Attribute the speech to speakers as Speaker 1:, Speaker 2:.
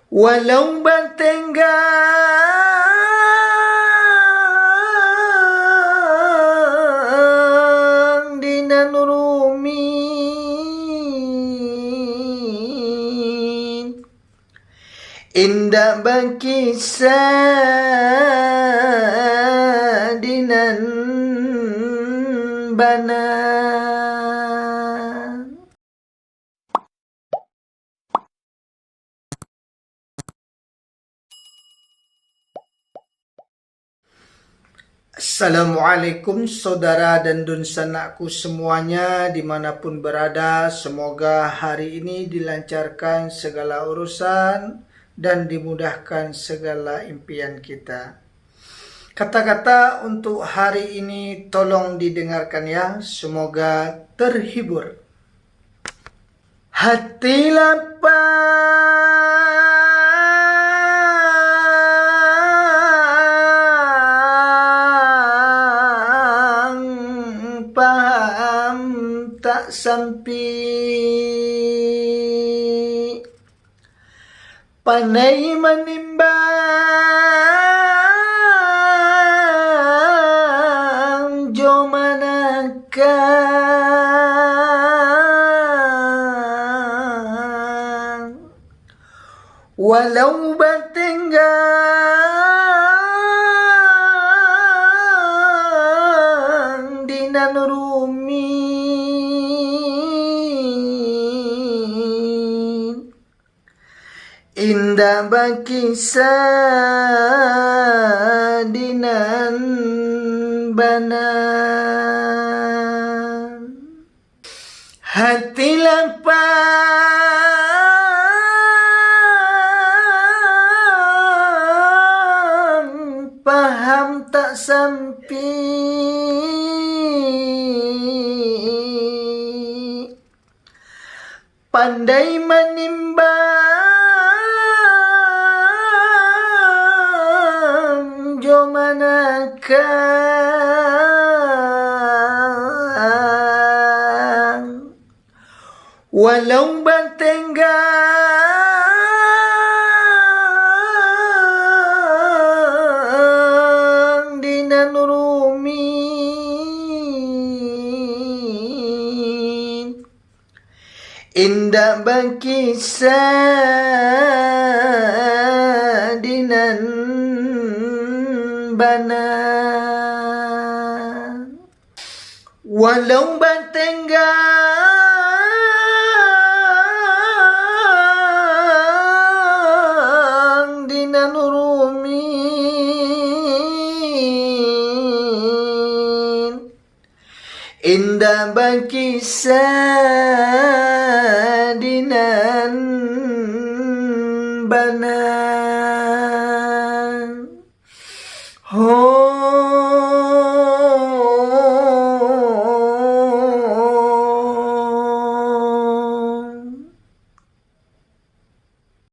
Speaker 1: walau bertenggang dinan rumin indah berkisah dinan banan. Assalamualaikum saudara dan dunsanakku semuanya dimanapun berada. Semoga hari ini dilancarkan segala urusan dan dimudahkan segala impian kita. Kata-kata untuk hari ini tolong didengarkan ya, semoga terhibur. Hati lapang paham tak sampai, pandai menimbang jo manakah, walau bertenggang dinan rumin indah berkisah dinan banan. Hati lapang paham tak sampai, pandai menimbang jo manakah, walau bertenggang dinan rumin indah berkisah dinan banan. Walau bertenggang dinan rumin indah berkisah dinan banan. Oh